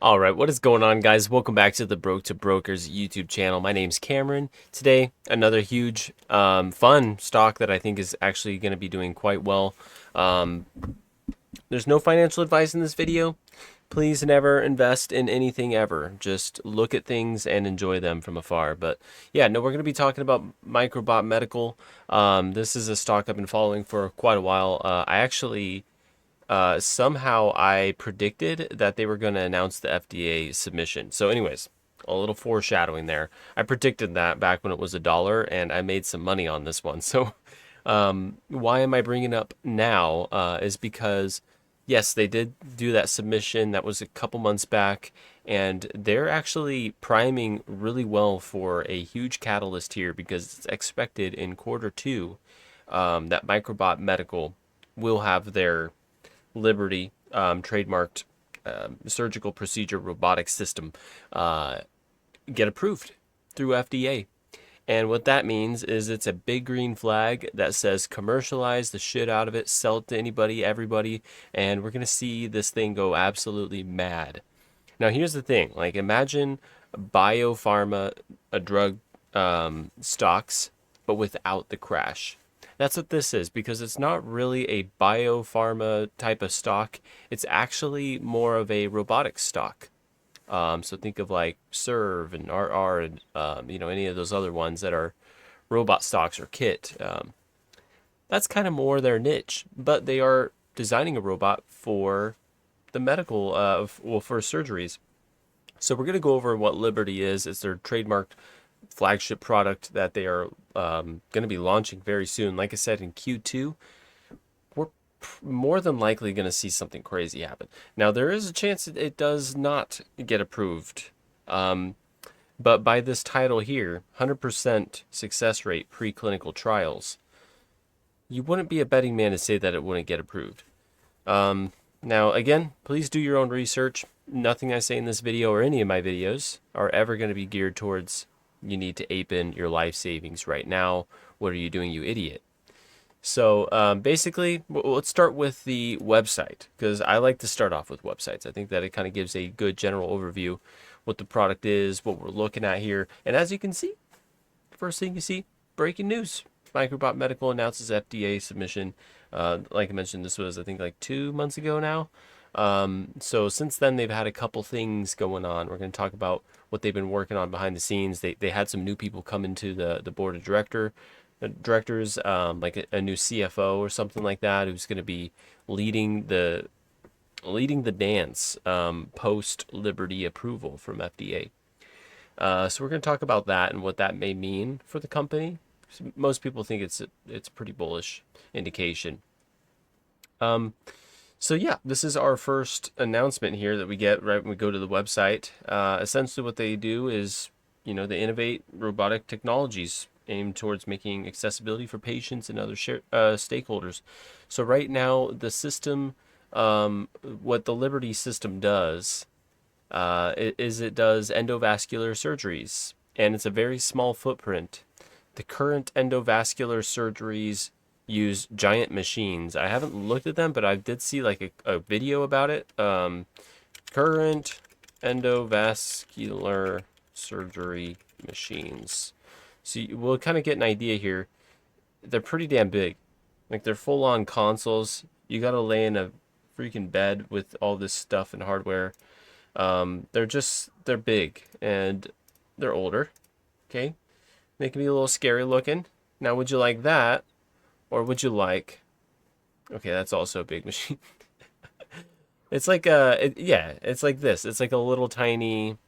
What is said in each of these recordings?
All right, what is going on, guys? Welcome back to the Broke to Brokers YouTube channel. My name's Cameron. Today, another huge, fun stock that I think is actually going to be doing quite well. Um, there's no financial advice in this video. Please never invest in anything ever. Just look at things and enjoy them from afar. But yeah, no, we're going to be talking about Microbot Medical. This is a stock I've been following for quite a while. I actually somehow I predicted that they were going to announce the FDA submission. So, anyways, a little foreshadowing there. I predicted that back when it was $1, and I made some money on this one. So, why am I bringing it up now? Is because yes, they did do that submission. That was a couple months back, and they're actually priming really well for a huge catalyst here because it's expected in quarter 2 that Microbot Medical will have their Liberty trademarked surgical procedure robotic system get approved through FDA. And what that means is it's a big green flag that says commercialize the shit out of it, sell it to anybody, everybody, and we're going to see this thing go absolutely mad. Now, here's the thing. Like, imagine biopharma, a drug stocks, but without the crash. That's what this is because it's not really a biopharma type of stock. It's actually more of a robotics stock. So think of like Serve and RR and any of those other ones that are robot stocks or kit. That's kind of more their niche, but they are designing a robot for the medical, for surgeries. So we're going to go over what Liberty is. It's their trademarked flagship product that they are going to be launching very soon. Like I said, in Q2, we're more than likely going to see something crazy happen. Now, there is a chance it does not get approved. But by this title here, 100% success rate preclinical trials, you wouldn't be a betting man to say that it wouldn't get approved. Now, again, please do your own research. Nothing I say in this video or any of my videos are ever going to be geared towards you need to ape in your life savings right now. What are you doing, you idiot? So basically, let's start with the website because I like to start off with websites. I think that it kind of gives a good general overview what the product is, what we're looking at here. And as you can see, first thing you see, breaking news. Microbot Medical announces FDA submission. Like I mentioned, this was, I think, like 2 months ago now. So since then, they've had a couple things going on. We're going to talk about what they've been working on behind the scenes. They had some new people come into the board of directors, like a new CFO or something like that, who's going to be leading the dance post Liberty approval from FDA. So we're going to talk about that and what that may mean for the company. Most people think it's a pretty bullish indication. So yeah, this is our first announcement here that we get right when we go to the website. Essentially, what they do is, they innovate robotic technologies aimed towards making accessibility for patients and other stakeholders. So right now, the system, what the Liberty system does, is it does endovascular surgeries, and it's a very small footprint. The current endovascular surgeries use giant machines. I haven't looked at them, but I did see like a video about it. Current endovascular surgery machines. So we'll kind of get an idea here. They're pretty damn big. Like they're full on consoles. You got to lay in a freaking bed with all this stuff and hardware. They're big and they're older. Okay. They can be a little scary looking. Now, would you like that? Or would you like... Okay, that's also a big machine. It's like it's like this. It's like a little tiny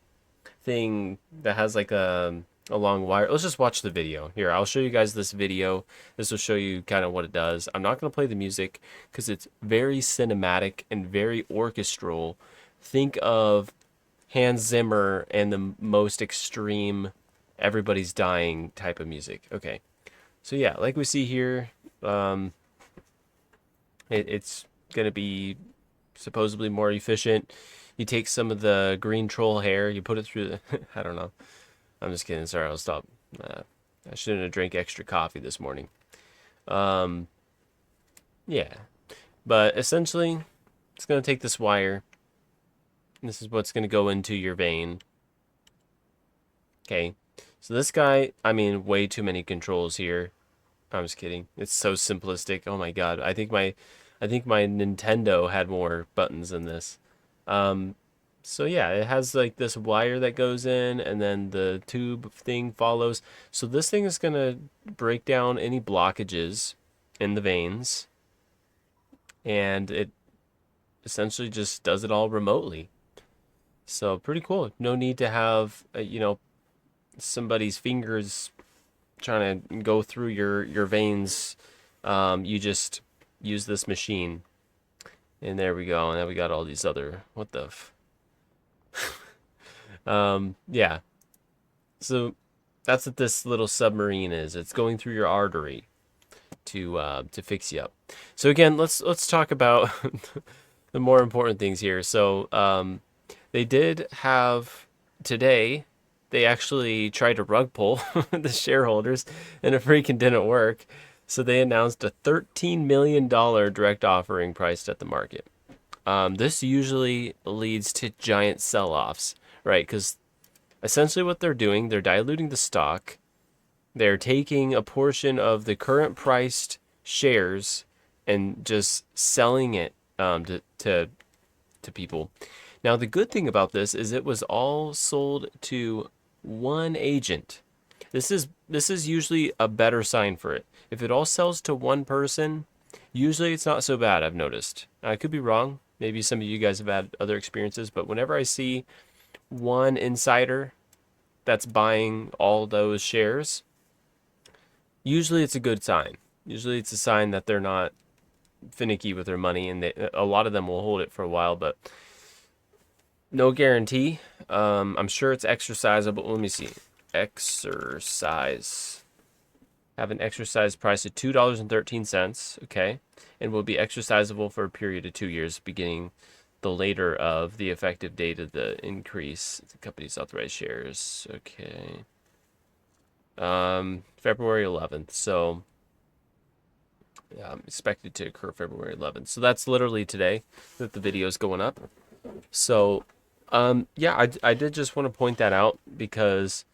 thing that has like a long wire. Let's just watch the video. Here, I'll show you guys this video. This will show you kind of what it does. I'm not going to play the music because it's very cinematic and very orchestral. Think of Hans Zimmer and the most extreme everybody's dying type of music. Okay. So yeah, like we see here, it's going to be supposedly more efficient. You take some of the green troll hair, you put it through the... I don't know. I'm just kidding. Sorry, I'll stop. I shouldn't have drank extra coffee this morning. Yeah. But essentially, it's going to take this wire, This is what's going to go into your vein. Okay. So this guy, I mean, way too many controls here. I'm just kidding. It's so simplistic. Oh my god. I think my Nintendo had more buttons than this. Um, so yeah, it has like this wire that goes in and then the tube thing follows. So this thing is going to break down any blockages in the veins, and it essentially just does it all remotely. So pretty cool. No need to have somebody's fingers trying to go through your veins. You just use this machine, and there we go. And then we got all these other yeah. So that's what this little submarine is. It's going through your artery to fix you up. So again, let's talk about the more important things here. So they did have today. They actually tried to rug pull the shareholders, and it freaking didn't work. So they announced a $13 million direct offering priced at the market. This usually leads to giant sell-offs, right? Because essentially what they're doing, they're diluting the stock. They're taking a portion of the current priced shares and just selling it to people. Now, the good thing about this is it was all sold to one agent. This is usually a better sign for it. If it all sells to one person, usually it's not so bad, I've noticed. I could be wrong. Maybe some of you guys have had other experiences, but whenever I see one insider that's buying all those shares, usually it's a good sign. Usually it's a sign that they're not finicky with their money, and a lot of them will hold it for a while, but no guarantee. I'm sure it's exercisable. Let me see. Exercise. Have an exercise price of $2.13. Okay. And will be exercisable for a period of 2 years, beginning the later of the effective date of the increase. The company's authorized shares. Okay. February 11th. So expected to occur February 11th. So that's literally today that the video is going up. So yeah, I did just want to point that out because,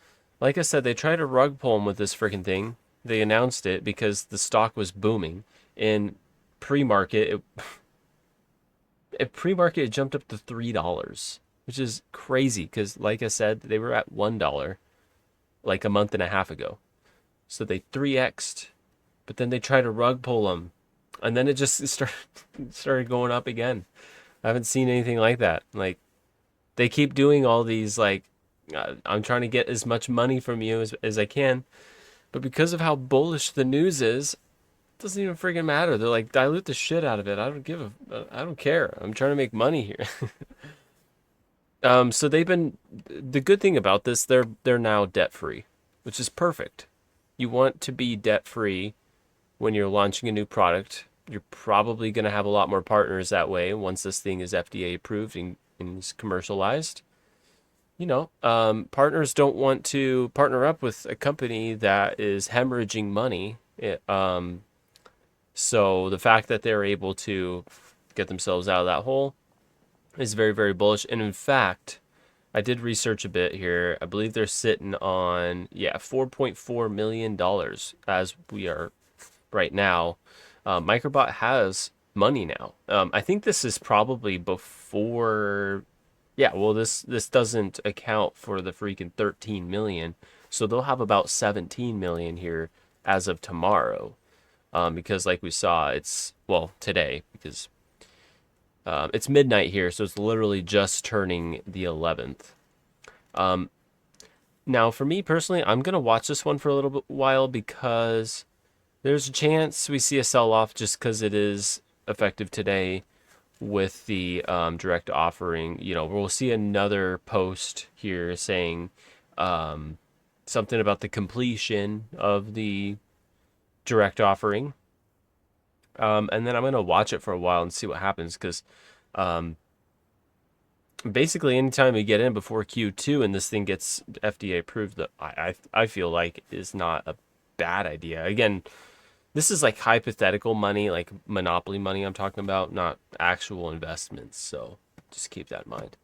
like I said, they tried to rug pull him with this freaking thing. They announced it because the stock was booming. In pre-market, it jumped up to $3, which is crazy because, like I said, they were at $1 like a month and a half ago. So they 3x'd, but then they tried to rug pull them, and then it just started going up again. I haven't seen anything like that. Like, they keep doing all these, like, I'm trying to get as much money from you as I can. But because of how bullish the news is, it doesn't even freaking matter. They're like, dilute the shit out of it. I don't care. I'm trying to make money here. So the good thing about this, they're now debt free, which is perfect. You want to be debt free when you're launching a new product. You're probably going to have a lot more partners that way once this thing is FDA approved and is commercialized. Partners don't want to partner up with a company that is hemorrhaging money. So the fact that they're able to get themselves out of that hole is very, very bullish. And in fact, I did research a bit here. I believe they're sitting on, $4.4 million as we are right now. Microbot has money now. I think this is probably before. Yeah, well, this doesn't account for the freaking 13 million, so they'll have about 17 million here as of tomorrow, because like we saw, today because it's midnight here, so it's literally just turning the 11th. Now, for me personally, I'm gonna watch this one for a little while because there's a chance we see a sell-off just because it is effective today with the direct offering. We'll see another post here saying something about the completion of the direct offering. And then I'm going to watch it for a while and see what happens because basically anytime we get in before Q2 and this thing gets FDA approved, I feel like is not a bad idea. Again, this is like hypothetical money, like monopoly money I'm talking about, not actual investments. So just keep that in mind.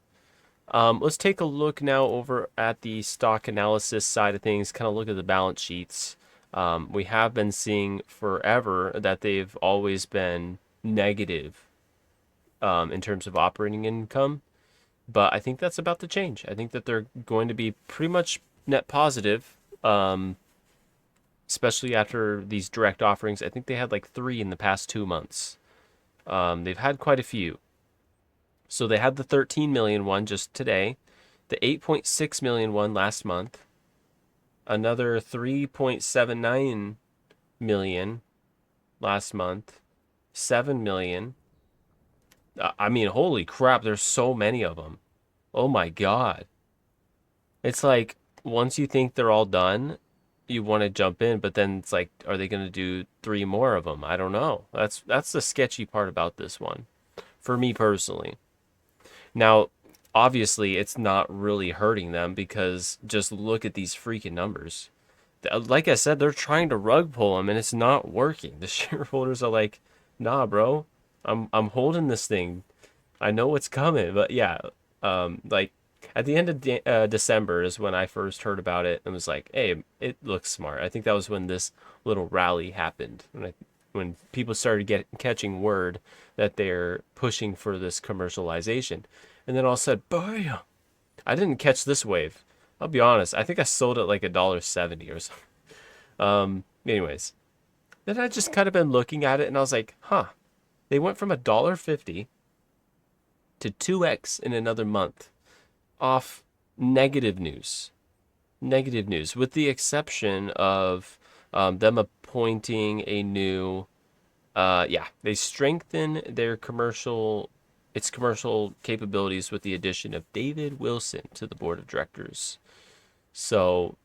Let's take a look now over at the stock analysis side of things, kind of look at the balance sheets. We have been seeing forever that they've always been negative in terms of operating income, but I think that's about to change. I think that they're going to be pretty much net positive, especially after these direct offerings. I think they had like three in the past 2 months. They've had quite a few. So they had the 13 million one just today, the 8.6 million one last month, another 3.79 million last month, 7 million. I mean, holy crap, there's so many of them. Oh my God. It's like once you think they're all done, you want to jump in, but then it's like, are they going to do three more of them? I don't know. That's the sketchy part about this one for me personally. Now, obviously, it's not really hurting them because just look at these freaking numbers. Like I said, they're trying to rug pull them and it's not working. The shareholders are like, "Nah, bro, I'm holding this thing. I know what's coming." But yeah, like at the end of December is when I first heard about it and was like, "Hey, it looks smart." I think that was when this little rally happened when people started catching word that they're pushing for this commercialization, and then all said, "Bam!" I didn't catch this wave. I'll be honest. I think I sold it like $1.70 or something. Anyways, then I just kind of been looking at it and I was like, huh. They went from $1.50 to 2x in another month off negative news. Negative news, with the exception of them appointing a new, they strengthen their its commercial capabilities with the addition of David Wilson to the board of directors. So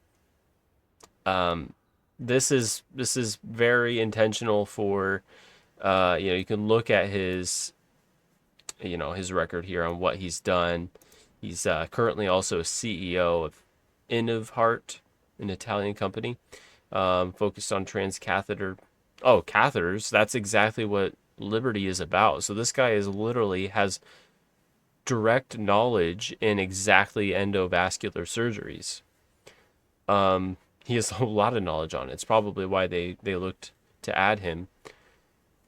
this is very intentional for you can look at his record here on what he's done. He's currently also CEO of Innovheart, an Italian company focused on transcatheter. Oh, catheters. That's exactly what Liberty is about. So this guy is literally has direct knowledge in exactly endovascular surgeries. He has a lot of knowledge on it. It's probably why they looked to add him.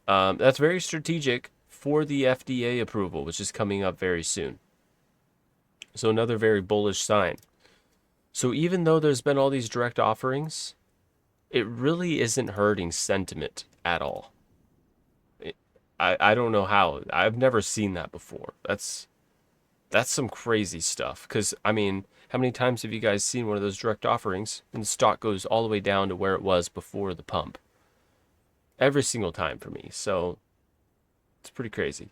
That's very strategic for the FDA approval, which is coming up very soon. So another very bullish sign. So even though there's been all these direct offerings, it really isn't hurting sentiment at all. I don't know how. I've never seen that before. That's some crazy stuff. Because, I mean, how many times have you guys seen one of those direct offerings and the stock goes all the way down to where it was before the pump? Every single time for me. So it's pretty crazy.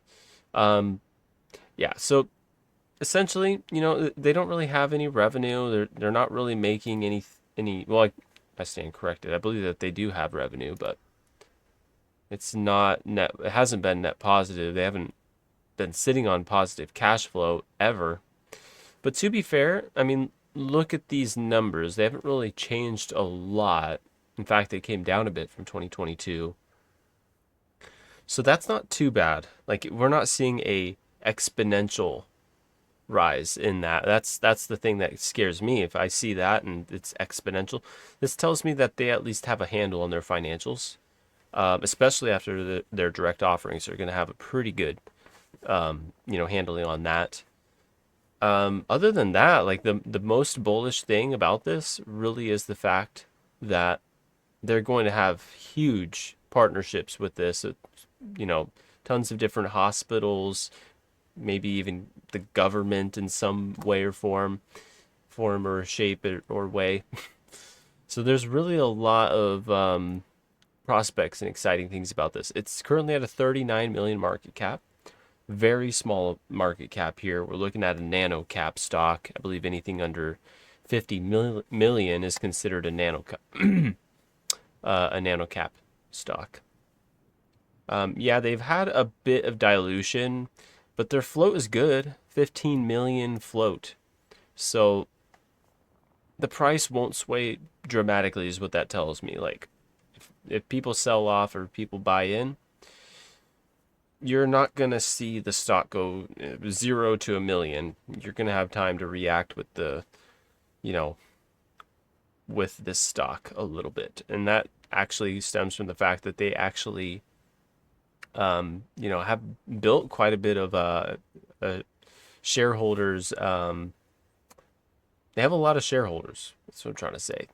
Yeah. So essentially, they don't really have any revenue. They're not really making any. Well, I stand corrected. I believe that they do have revenue, but it's not net. It hasn't been net positive. They haven't been sitting on positive cash flow ever. But to be fair, I mean, look at these numbers. They haven't really changed a lot. In fact, they came down a bit from 2022. So that's not too bad. Like we're not seeing a exponential rise in that. That's the thing that scares me. If I see that and it's exponential, this tells me that they at least have a handle on their financials, especially after their direct offerings are going to have a pretty good, handling on that. Other than that, like the most bullish thing about this really is the fact that they're going to have huge partnerships with this. You know, tons of different hospitals, maybe even the government in some way or form or shape or way. So there's really a lot of prospects and exciting things about this. It's currently at a 39 million market cap. Very small market cap here. We're looking at a nano cap stock. I believe anything under 50 million is considered a nano cap stock. Yeah, they've had a bit of dilution, but their float is good. 15 million float. So the price won't sway dramatically is what that tells me. Like if people sell off or people buy in, you're not going to see the stock go 0 to a million. You're going to have time to react with the, you know, with this stock a little bit. And that actually stems from the fact that they actually, have built quite a bit of shareholders. They have a lot of shareholders. That's what I'm trying to say.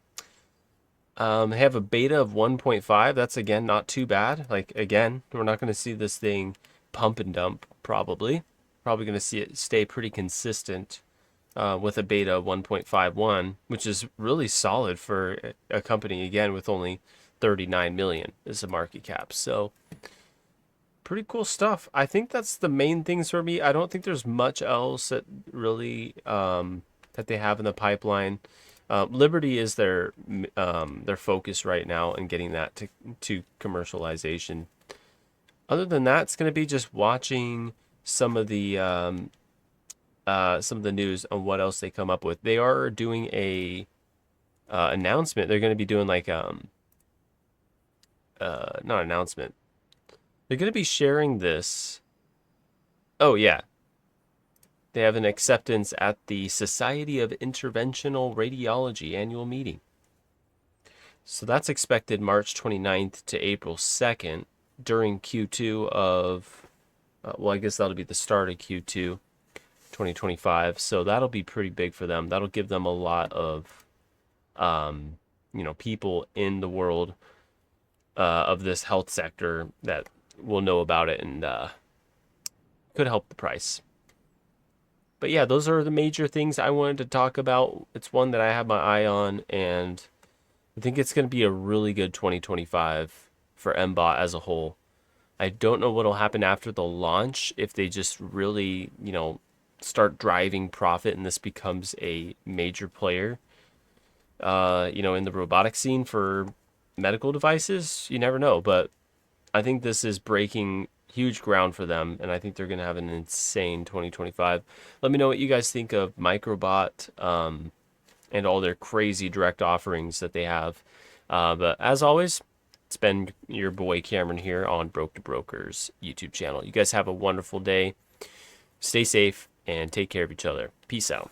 They have a beta of 1.5. That's, again, not too bad. Like, again, we're not going to see this thing pump and dump, probably. Probably going to see it stay pretty consistent with a beta of 1.51, which is really solid for a company, again, with only 39 million as a market cap. So, pretty cool stuff. I think that's the main things for me. I don't think there's much else that really that they have in the pipeline. Liberty is their focus right now and getting that to commercialization. Other than that, it's going to be just watching some of the news on what else they come up with. They are doing a announcement. They're going to be doing like not announcement. They're going to be sharing this. Oh yeah, they have an acceptance at the Society of Interventional Radiology annual meeting. So that's expected March 29th to April 2nd during Q2 of, I guess that'll be the start of Q2 2025. So that'll be pretty big for them. That'll give them a lot of, people in the world of this health sector that will know about it and could help the price. But yeah, those are the major things I wanted to talk about. It's one that I have my eye on, and I think it's going to be a really good 2025 for MBOT as a whole. I don't know what will happen after the launch if they just really, start driving profit and this becomes a major player, in the robotic scene for medical devices. You never know, but I think this is breaking huge ground for them, and I think they're going to have an insane 2025. Let me know what you guys think of Microbot and all their crazy direct offerings that they have. But as always, it's been your boy Cameron here on Broke to Brokers YouTube channel. You guys have a wonderful day. Stay safe and take care of each other. Peace out.